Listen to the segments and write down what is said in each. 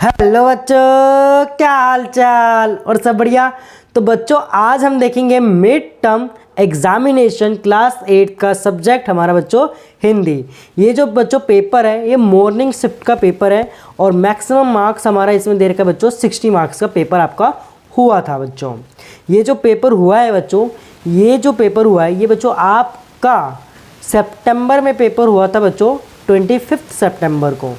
Hello बच्चों, क्या हाल चाल और सब बढ़िया। तो बच्चों आज हम देखेंगे मिड टर्म एग्जामिनेशन क्लास 8 का सब्जेक्ट हमारा बच्चों हिंदी। ये जो बच्चों पेपर है ये मॉर्निंग शिफ्ट का पेपर है और मैक्सिमम मार्क्स हमारा इसमें दे रखा है बच्चों 60 मार्क्स का पेपर आपका हुआ था बच्चों। ये जो पेपर हुआ है बच्चों, ये जो पेपर हुआ है ये बच्चों आपका सितंबर में पेपर हुआ था बच्चों 25 सितंबर को।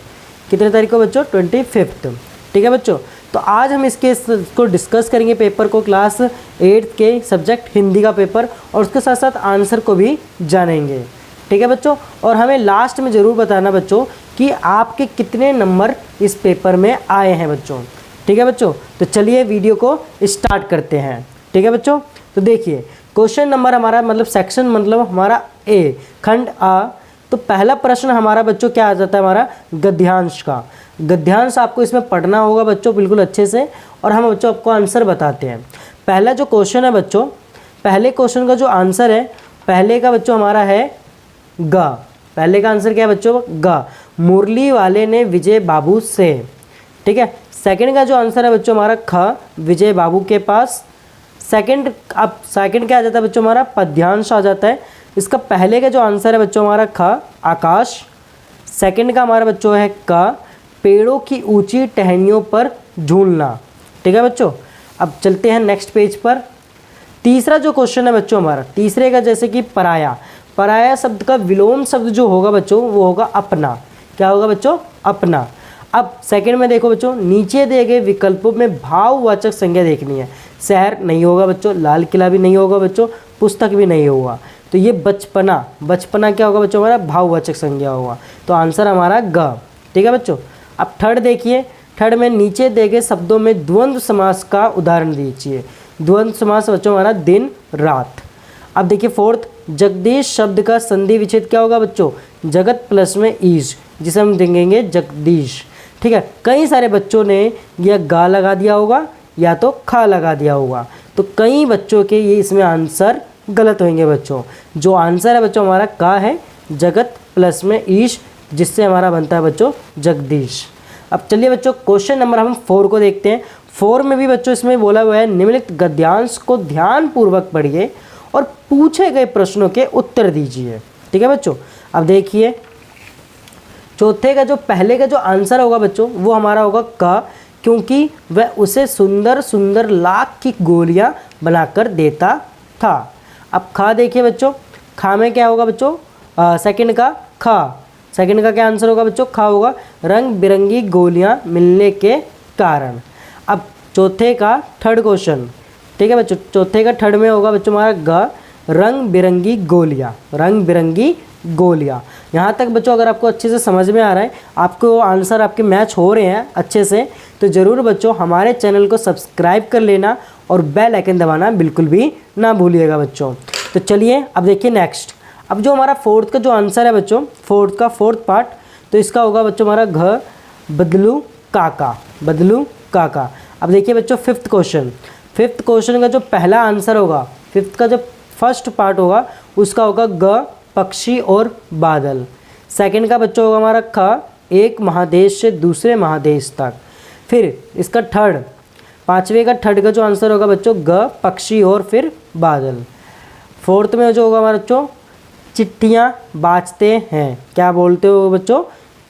कितने तारीख को बच्चों? 25। ठीक है बच्चों। तो आज हम इसको डिस्कस करेंगे पेपर को, क्लास 8 के सब्जेक्ट हिंदी का पेपर, और उसके साथ साथ आंसर को भी जानेंगे। ठीक है बच्चों। और हमें लास्ट में ज़रूर बताना बच्चों कि आपके कितने नंबर इस पेपर में आए हैं बच्चों। ठीक है बच्चों। तो चलिए वीडियो को स्टार्ट करते हैं। ठीक है बच्चों। तो देखिए क्वेश्चन नंबर हमारा मतलब सेक्शन मतलब हमारा ए खंड आ। तो पहला प्रश्न हमारा बच्चों क्या आ जाता है हमारा गद्यांश का। गद्यांश आपको इसमें पढ़ना होगा बच्चों बिल्कुल अच्छे से, और हम बच्चों आपको आंसर बताते हैं। पहला जो क्वेश्चन है बच्चों, पहले क्वेश्चन का जो आंसर है पहले का बच्चों हमारा है ग। पहले का आंसर क्या है बच्चों? ग। मुरली वाले ने विजय बाबू से। ठीक है। सेकंड का जो आंसर है बच्चों हमारा ख, विजय बाबू के पास। सेकंड, अब सेकंड क्या आ जाता है बच्चों हमारा? पद्यांश आ जाता है। इसका पहले का जो आंसर है बच्चों हमारा ख, आकाश। सेकंड का हमारा बच्चों है क, पेड़ों की ऊंची टहनियों पर झूलना। ठीक है बच्चों। अब चलते हैं नेक्स्ट पेज पर। तीसरा जो क्वेश्चन है बच्चों हमारा, तीसरे का जैसे कि पराया। पराया शब्द का विलोम शब्द जो होगा बच्चों वो होगा अपना। क्या होगा बच्चों? अपना। अब सेकंड में देखो बच्चों, नीचे दिए गए विकल्पों में भाववाचक संज्ञा देखनी है। शहर नहीं होगा बच्चों, लाल किला भी नहीं होगा बच्चों, पुस्तक भी नहीं होगा। तो ये बचपना, बचपना क्या होगा बच्चों हमारा? भाववाचक संज्ञा होगा। तो आंसर हमारा ग। ठीक है बच्चों। अब थर्ड देखिए, थर्ड में नीचे दिए गए शब्दों में द्वंद्व समास का उदाहरण दीजिए। द्वंद्व समास बच्चों हमारा दिन रात। अब देखिए फोर्थ, जगदीश शब्द का संधि विच्छेद क्या होगा बच्चों? जगत प्लस में ईश, जिसे हम देंगे जगदीश। ठीक है। कई सारे बच्चों ने या गा लगा दिया होगा या तो खा लगा दिया होगा। तो कई बच्चों के ये इसमें आंसर गलत होंगे बच्चों। जो आंसर है बच्चों हमारा का है जगत प्लस में ईश, जिससे हमारा बनता है बच्चों जगदीश। अब चलिए बच्चों क्वेश्चन नंबर हम 4 को देखते हैं। 4 में भी बच्चों इसमें बोला हुआ है निम्नलिखित गद्यांश को ध्यानपूर्वक पढ़िए और पूछे गए प्रश्नों के उत्तर दीजिए। ठीक है बच्चों। अब देखिए चौथे का जो पहले का जो आंसर होगा बच्चों वो हमारा होगा क, क्योंकि वह उसे सुंदर सुंदर लाख की गोलियां बनाकर देता था। अब खा देखिए बच्चों, खा में क्या होगा बच्चों? सेकंड का खा, सेकंड का क्या आंसर होगा बच्चों? खा होगा, रंग बिरंगी गोलियां मिलने के कारण। अब चौथे का थर्ड क्वेश्चन, ठीक है बच्चों, चौथे का थर्ड में होगा बच्चों हमारा ग, रंग बिरंगी गोलियां, रंग बिरंगी गोलियां। यहाँ तक बच्चों अगर आपको अच्छे से समझ में आ रहा है, आपको आंसर आपके मैच हो रहे हैं अच्छे से, तो ज़रूर बच्चों हमारे चैनल को सब्सक्राइब कर लेना और बेल आइकन दबाना बिल्कुल भी ना भूलिएगा बच्चों। तो चलिए अब देखिए नेक्स्ट। अब जो हमारा फोर्थ का जो आंसर है बच्चों, फोर्थ का फोर्थ पार्ट, तो इसका होगा बच्चों हमारा घ, बदलू काका, बदलू काका। अब देखिए बच्चों फिफ्थ क्वेश्चन, फिफ्थ क्वेश्चन का जो पहला आंसर होगा, फिफ्थ का जो फर्स्ट पार्ट होगा उसका होगा ग, पक्षी और बादल। सेकंड का बच्चों होगा हमारा ख, एक महादेश से दूसरे महादेश तक। फिर इसका थर्ड, पांचवे का थर्ड का जो आंसर होगा बच्चों ग, पक्षी और फिर बादल। फोर्थ में जो होगा हमारा बच्चों चिट्ठियाँ बाँचते हैं। क्या बोलते हो बच्चों?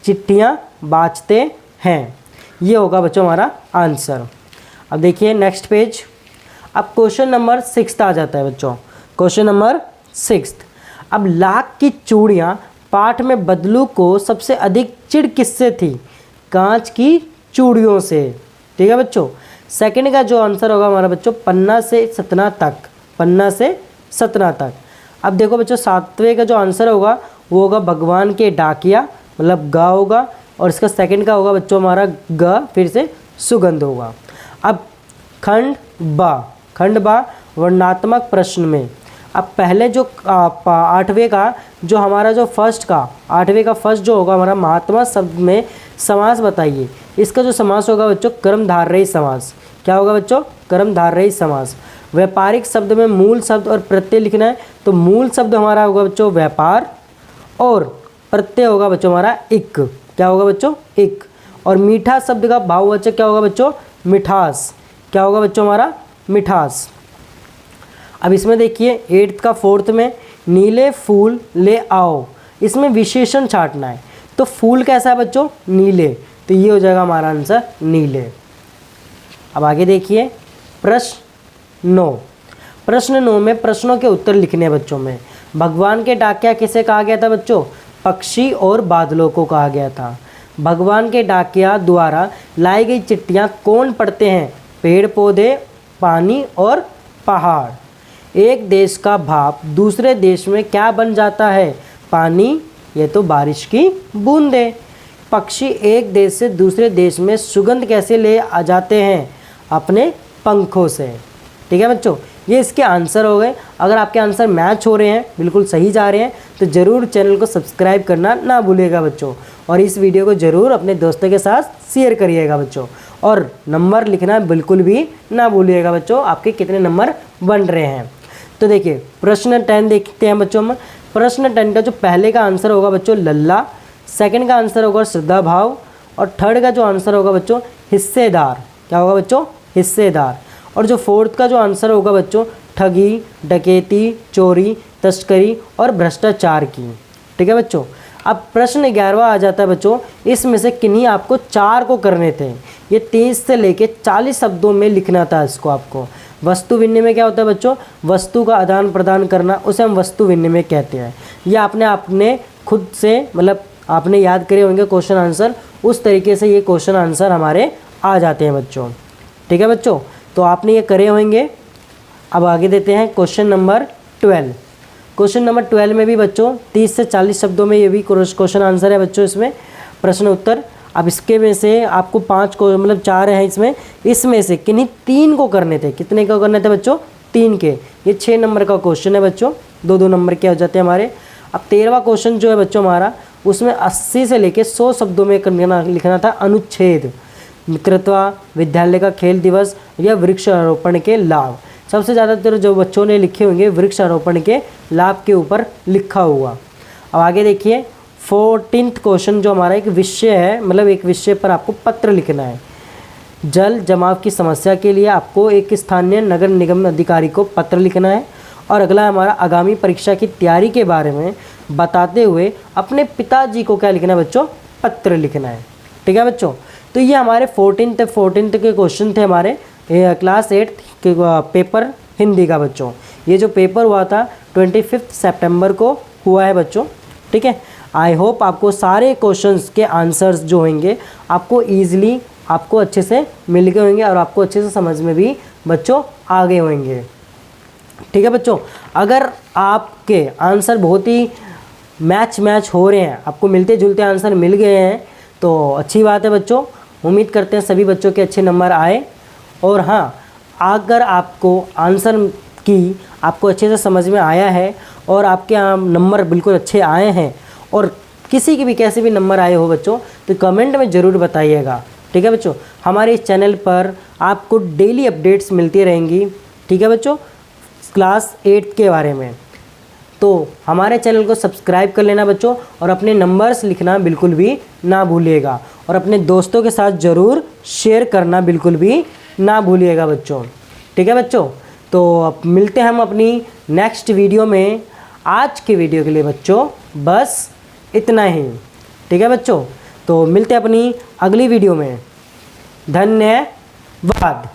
चिट्ठियाँ बाँचते हैं। ये होगा बच्चों हमारा आंसर। अब देखिए नेक्स्ट पेज। अब क्वेश्चन नंबर 6 आ जाता है बच्चों, क्वेश्चन नंबर 6। अब लाख की चूड़ियाँ पाठ में बदलू को सबसे अधिक चिढ़ किससे थी? कांच की चूड़ियों से। ठीक है बच्चों। सेकंड का जो आंसर होगा हमारा बच्चों पन्ना से सतना तक, पन्ना से सतना तक। अब देखो बच्चों सातवें का जो आंसर होगा वो होगा भगवान के डाकिया, मतलब गा होगा, और इसका सेकंड का होगा बच्चों हमारा ग, फिर से सुगंध होगा। अब खंड बा, खंड बा वर्णनात्मक प्रश्न में, अब पहले जो आठवें का जो हमारा जो फर्स्ट का, आठवें का फर्स्ट जो होगा हमारा महात्मा शब्द में समास बताइए। इसका जो समास होगा बच्चों कर्मधारयी समास। क्या होगा बच्चों? कर्मधारयी समास। व्यापारिक शब्द में मूल शब्द और प्रत्यय लिखना है, तो मूल शब्द हमारा होगा बच्चों व्यापार और प्रत्यय होगा बच्चों हमारा इक। क्या होगा बच्चों? इक। और मीठा शब्द का भाववाचक क्या होगा बच्चों? मिठास। क्या होगा बच्चों हमारा? मिठास। अब इसमें देखिए 8th का 4th में नीले फूल ले आओ, इसमें विशेषण छांटना है। तो फूल कैसा है बच्चों? नीले, तो ये हो जाएगा हमारा आंसर नीले। अब आगे देखिए प्रश्न 9। प्रश्न 9 में प्रश्नों के उत्तर लिखने हैं बच्चों में। भगवान के डाकिया किसे कहा गया था बच्चों? पक्षी और बादलों को कहा गया था। भगवान के डाकिया द्वारा लाई गई चिट्ठियाँ कौन पढ़ते हैं? पेड़ पौधे, पानी और पहाड़। एक देश का भाप दूसरे देश में क्या बन जाता है? पानी, ये तो बारिश की बूंदें। पक्षी एक देश से दूसरे देश में सुगंध कैसे ले आ जाते हैं? अपने पंखों से। ठीक है बच्चों, ये इसके आंसर हो गए। अगर आपके आंसर मैच हो रहे हैं, बिल्कुल सही जा रहे हैं, तो ज़रूर चैनल को सब्सक्राइब करना ना भूलिएगा बच्चों, और इस वीडियो को ज़रूर अपने दोस्तों के साथ शेयर करिएगा बच्चों, और नंबर लिखना बिल्कुल भी ना भूलिएगा बच्चों, आपके कितने नंबर बन रहे हैं। तो देखिए प्रश्न 10 देखते हैं बच्चों में। प्रश्न 10 का जो पहले का आंसर होगा बच्चों लल्ला, सेकंड का आंसर होगा श्रद्धा भाव, और थर्ड का जो आंसर होगा बच्चों हिस्सेदार। क्या होगा बच्चों? हिस्सेदार। और जो फोर्थ का जो आंसर होगा बच्चों ठगी, डकैती, चोरी, तस्करी और भ्रष्टाचार की। ठीक है बच्चों। अब प्रश्न 11वां आ जाता है बच्चों, इसमें से किन्हीं आपको 4 को करने थे। ये 30 से लेके 40 शब्दों में लिखना था इसको आपको। वस्तु विनिमय क्या होता है बच्चों? वस्तु का आदान प्रदान करना, उसे हम वस्तु विनिमय कहते हैं। ये आपने खुद से मतलब आपने याद करे होंगे क्वेश्चन आंसर, उस तरीके से ये क्वेश्चन आंसर हमारे आ जाते हैं बच्चों। ठीक है बच्चों, तो आपने ये करे होंगे। अब आगे देते हैं क्वेश्चन नंबर 12। क्वेश्चन नंबर 12 में भी बच्चों 30 से 40 शब्दों में ये भी क्वेश्चन आंसर है बच्चों, इसमें प्रश्न उत्तर। अब इसके में से आपको 5 को मतलब 4 हैं इसमें से किन्हीं 3 को करने थे। कितने को करने थे बच्चों? 3 के। ये 6 नंबर का क्वेश्चन है बच्चों, 2-2 नंबर के हो जाते हैं हमारे। अब 13वां क्वेश्चन जो है बच्चों हमारा, उसमें 80 से लेके 100 शब्दों में लिखना था अनुच्छेद। मित्रता, विद्यालय का खेल दिवस या वृक्षारोपण के लाभ। सबसे ज़्यादातर जो बच्चों ने लिखे होंगे वृक्षारोपण के लाभ के ऊपर लिखा हुआ। अब आगे देखिए 14th क्वेश्चन जो हमारा एक विषय है, मतलब एक विषय पर आपको पत्र लिखना है। जल जमाव की समस्या के लिए आपको एक स्थानीय नगर निगम अधिकारी को पत्र लिखना है। और अगला हमारा आगामी परीक्षा की तैयारी के बारे में बताते हुए अपने पिताजी को क्या लिखना है बच्चों? पत्र लिखना है। ठीक है बच्चों, तो ये हमारे 14th के क्वेश्चन थे हमारे क्लास 8 के पेपर हिंदी का बच्चों। ये जो पेपर हुआ था 25 सितंबर को हुआ है बच्चों। ठीक है, आई होप आपको सारे क्वेश्चंस के आंसर्स जो होंगे आपको ईजिली आपको अच्छे से मिल गए होंगे, और आपको अच्छे से समझ में भी बच्चों आ गए होंगे। ठीक है बच्चों, अगर आपके आंसर बहुत ही मैच हो रहे हैं, आपको मिलते जुलते आंसर मिल गए हैं, तो अच्छी बात है बच्चों। उम्मीद करते हैं सभी बच्चों के अच्छे नंबर आए। और हाँ, अगर आपको आंसर की आपको अच्छे से समझ में आया है और आपके नंबर बिल्कुल अच्छे आए हैं, और किसी की भी कैसे भी नंबर आए हो बच्चों, तो कमेंट में ज़रूर बताइएगा। ठीक है बच्चों, हमारे इस चैनल पर आपको डेली अपडेट्स मिलती रहेंगी। ठीक है बच्चों, क्लास 8 के बारे में। तो हमारे चैनल को सब्सक्राइब कर लेना बच्चों, और अपने नंबर्स लिखना बिल्कुल भी ना भूलिएगा, और अपने दोस्तों के साथ ज़रूर शेयर करना बिल्कुल भी ना भूलिएगा बच्चों। ठीक है बच्चों, तो अब मिलते हैं हम अपनी नेक्स्ट वीडियो में। आज के वीडियो के लिए बच्चों बस इतना ही। ठीक है बच्चों, तो मिलते हैं अपनी अगली वीडियो में। धन्यवाद।